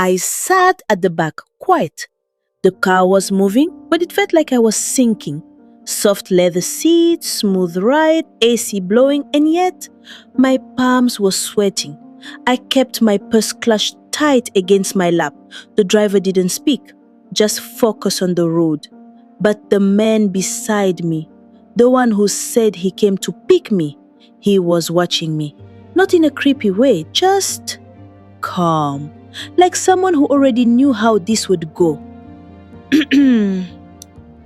I sat at the back, quiet. The car was moving, but it felt like I was sinking. Soft leather seats, smooth ride, AC blowing, and yet my palms were sweating. I kept my purse clutched tight against my lap. The driver didn't speak, just focused on the road. But the man beside me, the one who said he came to pick me, he was watching me. Not in a creepy way, just calm, like someone who already knew how this would go.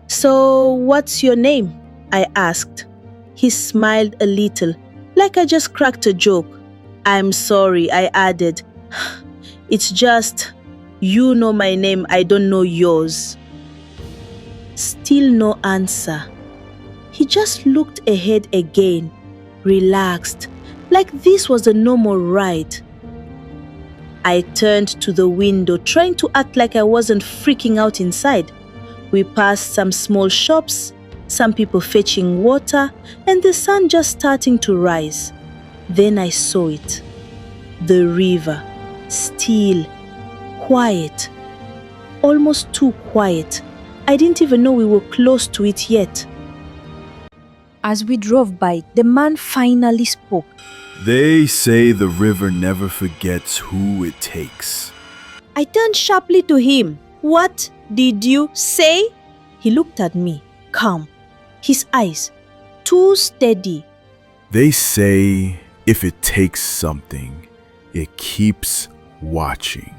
"So, what's your name?" I asked. He smiled a little, like I just cracked a joke. "I'm sorry," I added. "It's just, you know my name, I don't know yours." Still no answer. He just looked ahead again, relaxed, like this was a normal ride. I turned to the window, trying to act like I wasn't freaking out inside. We passed some small shops, some people fetching water, and the sun just starting to rise. Then I saw it. The river, still, quiet, almost too quiet. I didn't even know we were close to it yet. As we drove by, the man finally spoke. They say the river never forgets who it takes. I turned sharply to him. "What did you say?" He looked at me, calm, his eyes too steady. They say if it takes something, it keeps watching,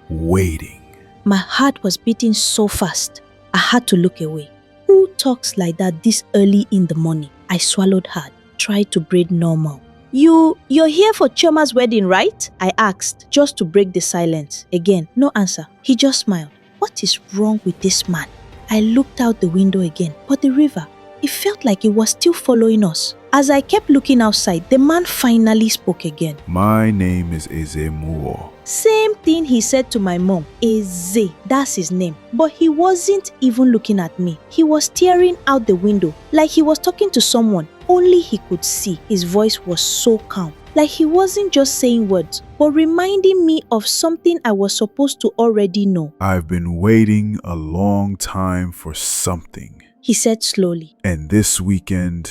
waiting. My heart was beating so fast, I had to look away. Who talks like that this early in the morning? I swallowed hard, tried to breathe normal. You're here for Chioma's wedding, right?" I asked, just to break the silence. Again, no answer. He just smiled. What is wrong with this man? I looked out the window again, but the river, it felt like it was still following us. As I kept looking outside, the man finally spoke again. My name is Ezemuo. Same thing he said to my mom. Eze, that's his name. But he wasn't even looking at me. He was staring out the window, like he was talking to someone. Only he could see. His voice was so calm, like he wasn't just saying words, but reminding me of something I was supposed to already know. I've been waiting a long time for something, he said slowly. And this weekend,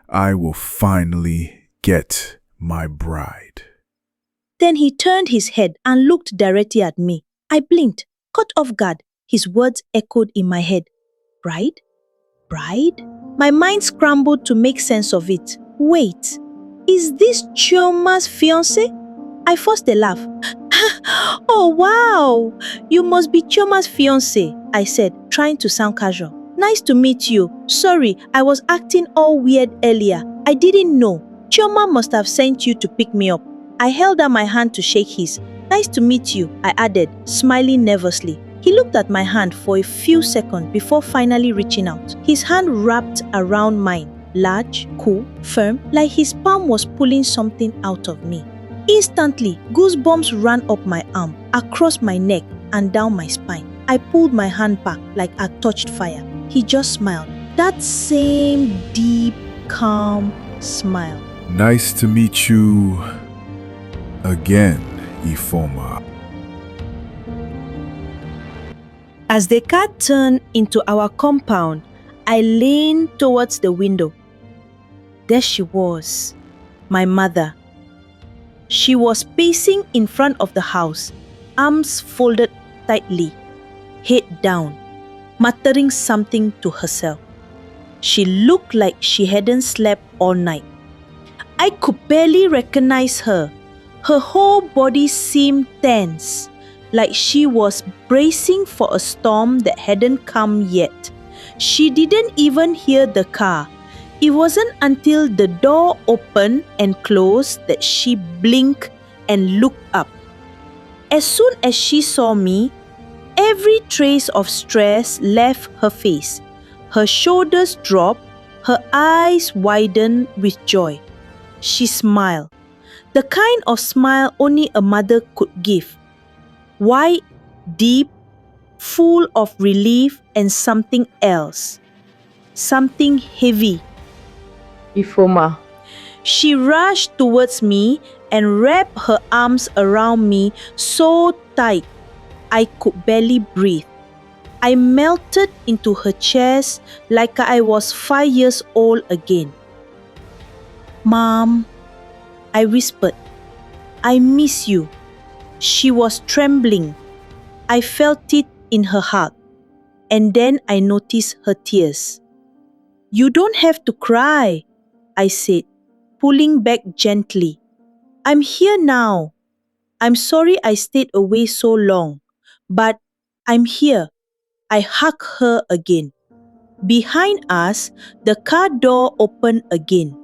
I will finally get my bride. Then he turned his head and looked directly at me. I blinked, caught off guard. His words echoed in my head. Bride? Bride? My mind scrambled to make sense of it. Wait, is this Chioma's fiancé? I forced a laugh. "Oh wow, you must be Chioma's fiancé," I said, trying to sound casual. "Nice to meet you. Sorry, I was acting all weird earlier. I didn't know. Chioma must have sent you to pick me up." I held out my hand to shake his. "Nice to meet you," I added, smiling nervously. He looked at my hand for a few seconds before finally reaching out. His hand wrapped around mine, large, cool, firm, like his palm was pulling something out of me. Instantly, goosebumps ran up my arm, across my neck, and down my spine. I pulled my hand back like I touched fire. He just smiled. That same deep, calm smile. Nice to meet you again, Ifoma. As the car turned into our compound, I leaned towards the window. There she was, my mother. She was pacing in front of the house, arms folded tightly, head down, muttering something to herself. She looked like she hadn't slept all night. I could barely recognize her. Her whole body seemed tense, like she was bracing for a storm that hadn't come yet. She didn't even hear the car. It wasn't until the door opened and closed that she blinked and looked up. As soon as she saw me, every trace of stress left her face. Her shoulders dropped, her eyes widened with joy. She smiled, the kind of smile only a mother could give. Wide, deep, full of relief and something else. Something heavy. Ifoma. She rushed towards me and wrapped her arms around me so tight I could barely breathe. I melted into her chest like I was 5 years old again. "Mom," I whispered, "I miss you." She was trembling. I felt it in her hug, and then I noticed her tears. "You don't have to cry," I said, pulling back gently. "I'm here now. I'm sorry I stayed away so long, but I'm here." I hugged her again. Behind us, the car door opened again.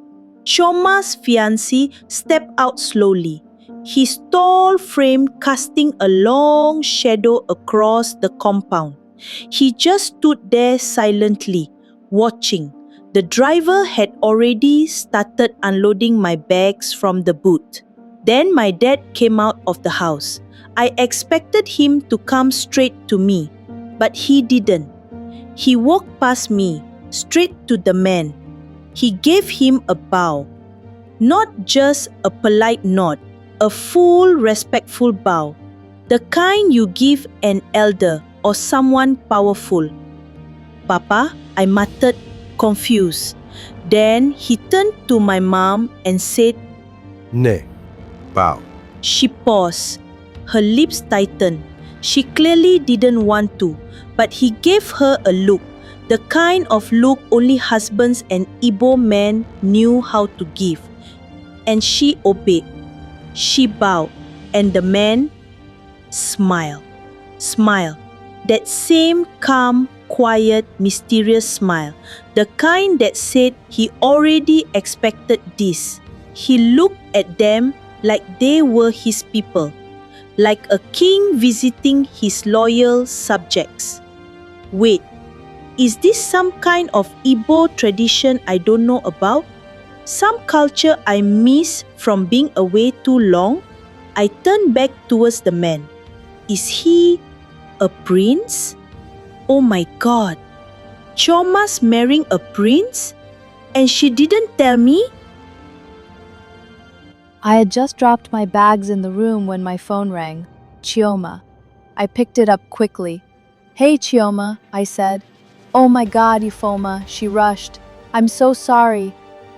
Choma's fiancé stepped out slowly, his tall frame casting a long shadow across the compound. He just stood there silently, watching. The driver had already started unloading my bags from the boot. Then my dad came out of the house. I expected him to come straight to me, but he didn't. He walked past me, straight to the man. He gave him a bow. Not just a polite nod, a full respectful bow. The kind you give an elder or someone powerful. "Papa," I muttered, confused. Then he turned to my mom and said, Ne, bow. She paused. Her lips tightened. She clearly didn't want to, but he gave her a look, the kind of look only husbands and Igbo men knew how to give. And she obeyed. She bowed, and the man smiled. Smiled. That same calm, quiet, mysterious smile, the kind that said he already expected this. He looked at them like they were his people, like a king visiting his loyal subjects. Wait, is this some kind of Igbo tradition I don't know about? Some culture I miss from being away too long? I turned back towards the man. Is he a prince? Oh my God, Choma's marrying a prince? And she didn't tell me? I had just dropped my bags in the room when my phone rang. Chioma. I picked it up quickly. "Hey, Chioma," I said. "Oh my God, Ifoma," she rushed. "I'm so sorry.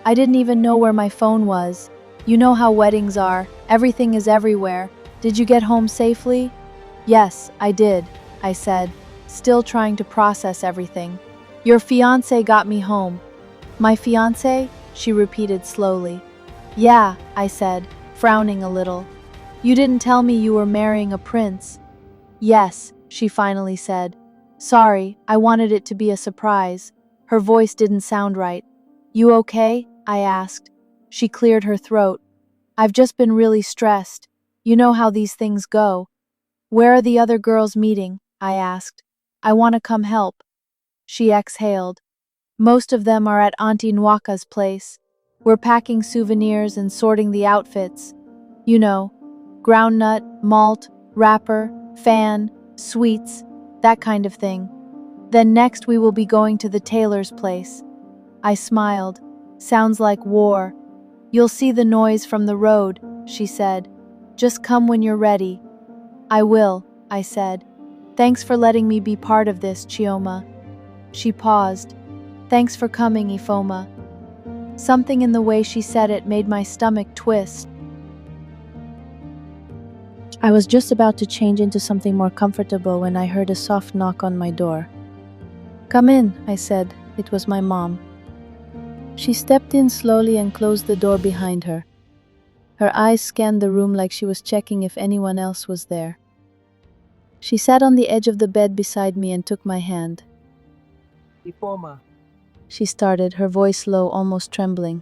I didn't even know where my phone was. You know how weddings are. Everything is everywhere. Did you get home safely?" "Yes, I did," I said, still trying to process everything. "Your fiancé got me home." "My fiancé?" she repeated slowly. "Yeah," I said, frowning a little. "You didn't tell me you were marrying a prince." "Yes," she finally said. "Sorry, I wanted it to be a surprise." Her voice didn't sound right. "You okay?" I asked. She cleared her throat. "I've just been really stressed. You know how these things go." "Where are the other girls meeting?" I asked. "I want to come help." She exhaled. "Most of them are at Auntie Nwaka's place. We're packing souvenirs and sorting the outfits. You know, groundnut, malt, wrapper, fan, sweets, that kind of thing. Then next we will be going to the tailor's place." I smiled. "Sounds like war." "You'll see the noise from the road," she said. "Just come when you're ready." "I will," I said. "Thanks for letting me be part of this, Chioma." She paused. "Thanks for coming, Ifoma." Something in the way she said it made my stomach twist. I was just about to change into something more comfortable when I heard a soft knock on my door. "Come in," I said. It was my mom. She stepped in slowly and closed the door behind her. Her eyes scanned the room like she was checking if anyone else was there. She sat on the edge of the bed beside me and took my hand. Ifoma, She started, her voice low, almost trembling.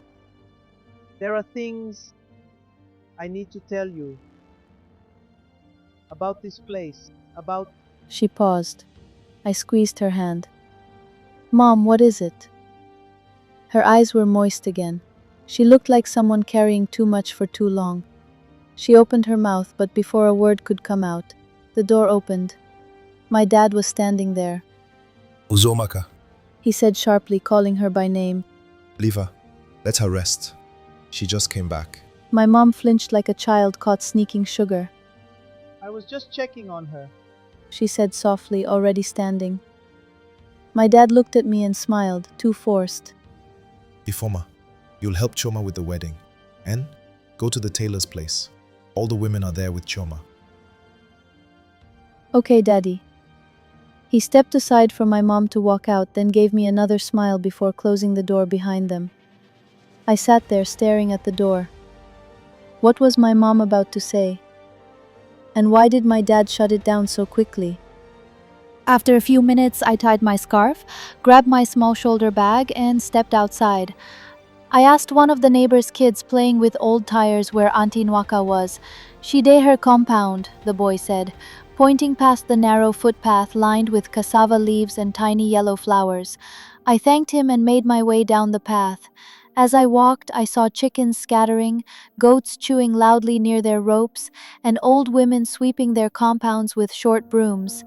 there are things I need to tell you about this place, about She paused. I squeezed her hand. "Mom, what is it?" Her eyes were moist again. She looked like someone carrying too much for too long. She opened her mouth, but before a word could come out, the door opened. My dad was standing there. Uzomaka, He said sharply, calling her by name. leave her. Let her rest. She just came back. My mom flinched like a child caught sneaking sugar. I was just checking on her. She said softly, already standing. My dad looked at me and smiled, too forced. Ifoma, you'll help Choma with the wedding. And go to the tailor's place. All the women are there with Choma. Okay, Daddy. He stepped aside from my mom to walk out, then gave me another smile before closing the door behind them. I sat there staring at the door. What was my mom about to say? And why did my dad shut it down so quickly? After a few minutes, I tied my scarf, grabbed my small shoulder bag, and stepped outside. I asked one of the neighbor's kids playing with old tires where Auntie Nwaka was. She dey her compound, the boy said, pointing past the narrow footpath lined with cassava leaves and tiny yellow flowers. I thanked him and made my way down the path. As I walked, I saw chickens scattering, goats chewing loudly near their ropes, and old women sweeping their compounds with short brooms.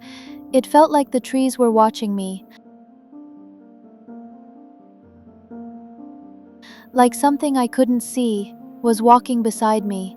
It felt like the trees were watching me, like something I couldn't see was walking beside me.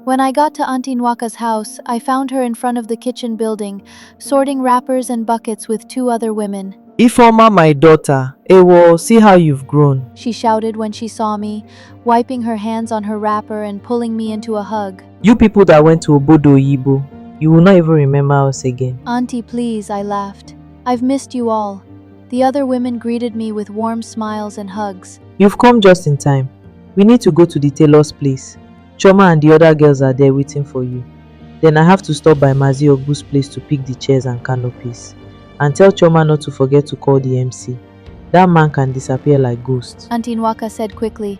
When I got to Auntie Nwaka's house, I found her in front of the kitchen building, sorting wrappers and buckets with two other women. Ifoma, my daughter, Ewo, see how you've grown. She shouted when she saw me, wiping her hands on her wrapper and pulling me into a hug. You people that went to Obodo Yibo, you will not even remember us again. Auntie, please, I laughed. I've missed you all. The other women greeted me with warm smiles and hugs. You've come just in time. We need to go to the tailor's place. Choma and the other girls are there waiting for you. Then I have to stop by Mazi Ogbu's place to pick the chairs and canopies. And tell Choma not to forget to call the MC. That man can disappear like ghosts. Auntie Nwaka said quickly.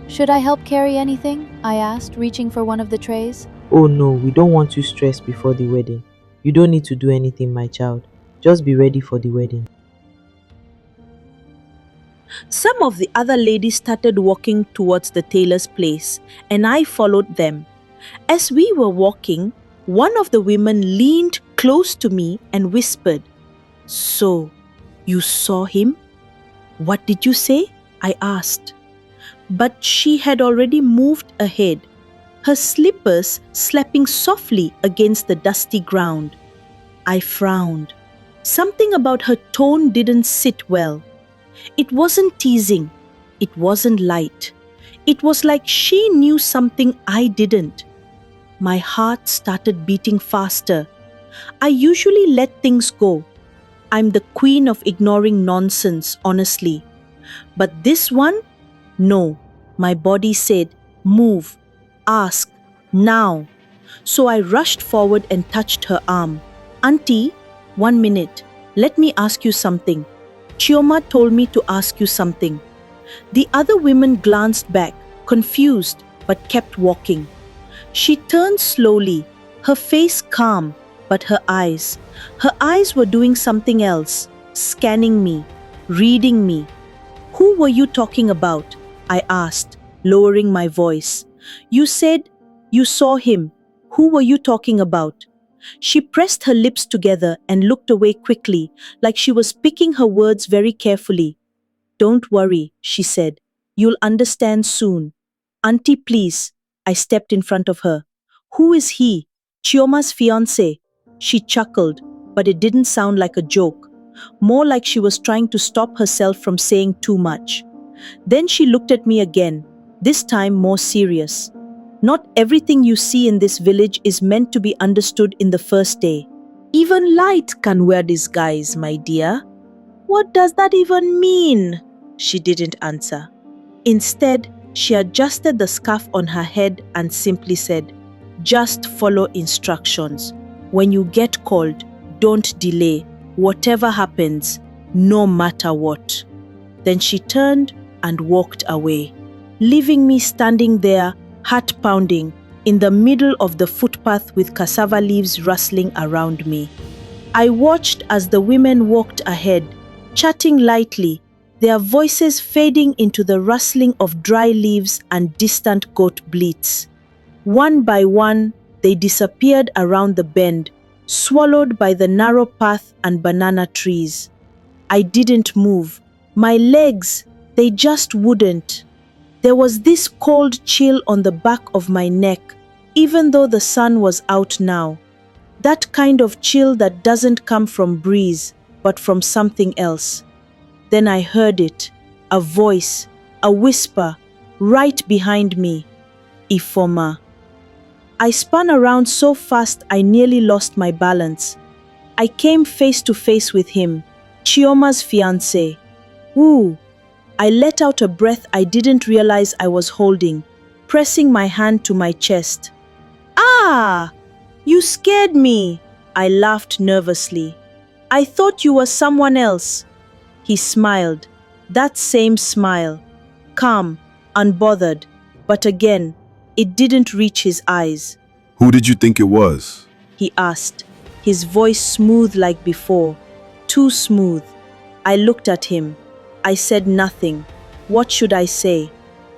Should I help carry anything? I asked, reaching for one of the trays. Oh no, we don't want you stressed before the wedding. You don't need to do anything, my child. Just be ready for the wedding. Some of the other ladies started walking towards the tailor's place, and I followed them. As we were walking, one of the women leaned close to me and whispered, "So, you saw him? What did you say?" I asked. But she had already moved ahead, her slippers slapping softly against the dusty ground. I frowned. Something about her tone didn't sit well. It wasn't teasing. It wasn't light. It was like she knew something I didn't. My heart started beating faster. I usually let things go. I'm the queen of ignoring nonsense, honestly. But this one? No. My body said, "Move. Ask. Now." So I rushed forward and touched her arm. "Auntie, 1 minute. Let me ask you something. Chioma told me to ask you something." The other women glanced back, confused, but kept walking. She turned slowly, her face calm, but her eyes were doing something else, scanning me, reading me. "Who were you talking about?" I asked, lowering my voice. "You said you saw him. Who were you talking about?" She pressed her lips together and looked away quickly, like she was picking her words very carefully. "Don't worry," she said. "You'll understand soon." "Auntie, please." I stepped in front of her. "Who is he? Chioma's fiancé?" She chuckled, but it didn't sound like a joke. More like she was trying to stop herself from saying too much. Then she looked at me again, this time more serious. "Not everything you see in this village is meant to be understood in the first day. Even light can wear disguise, my dear." "What does that even mean?" She didn't answer. Instead, she adjusted the scarf on her head and simply said, "Just follow instructions. When you get called, don't delay, whatever happens, no matter what." Then she turned and walked away, leaving me standing there, heart pounding, in the middle of the footpath with cassava leaves rustling around me. I watched as the women walked ahead, chatting lightly, their voices fading into the rustling of dry leaves and distant goat bleats. One by one, they disappeared around the bend, swallowed by the narrow path and banana trees. I didn't move. My legs, they just wouldn't. There was this cold chill on the back of my neck, even though the sun was out now. That kind of chill that doesn't come from breeze, but from something else. Then I heard it, a voice, a whisper, right behind me. Ifoma. I spun around so fast I nearly lost my balance. I came face to face with him, Chioma's fiancé. Woo! I let out a breath I didn't realize I was holding, pressing my hand to my chest. Ah! You scared me! I laughed nervously. I thought you were someone else. He smiled, that same smile, calm, unbothered, but again, it didn't reach his eyes. Who did you think it was? He asked, his voice smooth like before, too smooth. I looked at him. I said nothing. What should I say?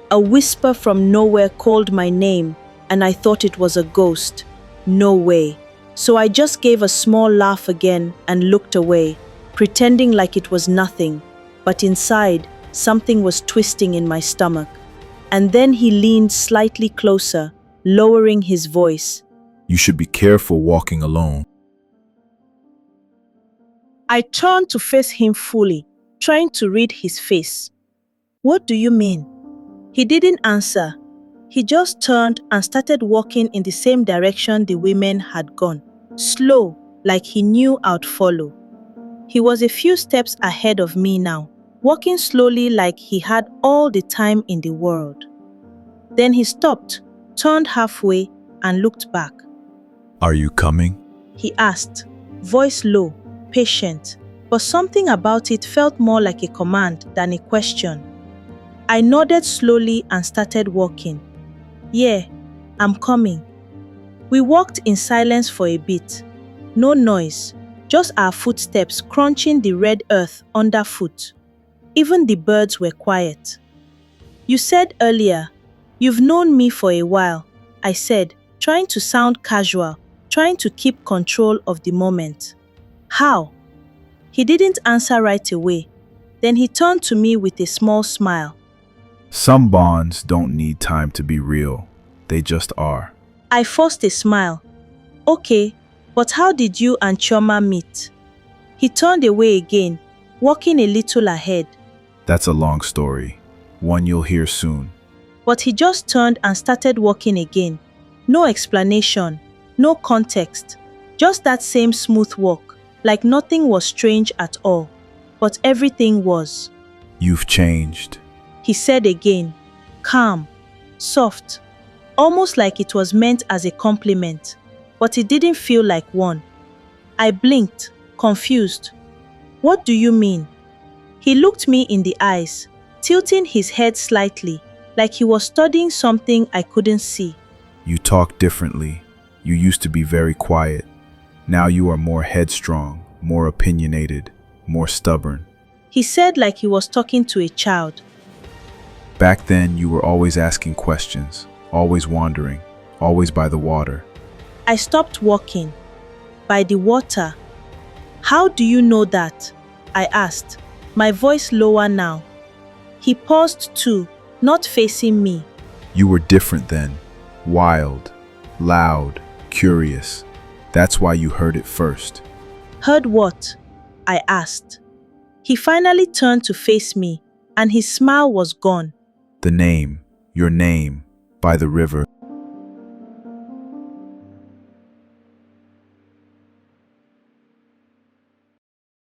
A whisper from nowhere called my name, and I thought it was a ghost. No way. So I just gave a small laugh again and looked away, pretending like it was nothing. But inside, something was twisting in my stomach. And then he leaned slightly closer, lowering his voice. You should be careful walking alone. I turned to face him fully, trying to read his face. What do you mean? He didn't answer. He just turned and started walking in the same direction the women had gone, slow, like he knew I'd follow. He was a few steps ahead of me now, walking slowly like he had all the time in the world. Then he stopped, turned halfway, and looked back. Are you coming? He asked, voice low, patient, but something about it felt more like a command than a question. I nodded slowly and started walking. Yeah, I'm coming. We walked in silence for a bit. No noise, just our footsteps crunching the red earth underfoot. Even the birds were quiet. You said earlier, you've known me for a while, I said, trying to sound casual, trying to keep control of the moment. How? He didn't answer right away. Then he turned to me with a small smile. Some bonds don't need time to be real. They just are. I forced a smile. Okay, but how did you and Chioma meet? He turned away again, walking a little ahead. That's a long story. One you'll hear soon. But he just turned and started walking again. No explanation, no context. Just that same smooth walk, like nothing was strange at all. But everything was. You've changed. He said again, calm, soft, almost like it was meant as a compliment, but it didn't feel like one. I blinked, confused. What do you mean? He looked me in the eyes, tilting his head slightly, like he was studying something I couldn't see. You talk differently. You used to be very quiet. Now you are more headstrong, more opinionated, more stubborn. He said like he was talking to a child. Back then, you were always asking questions, always wandering, always by the water. I stopped walking. By the water. How do you know that? I asked, my voice lower now. He paused too, not facing me. You were different then. Wild, loud, curious. That's why you heard it first. Heard what? I asked. He finally turned to face me, and his smile was gone. The name, your name, by the river.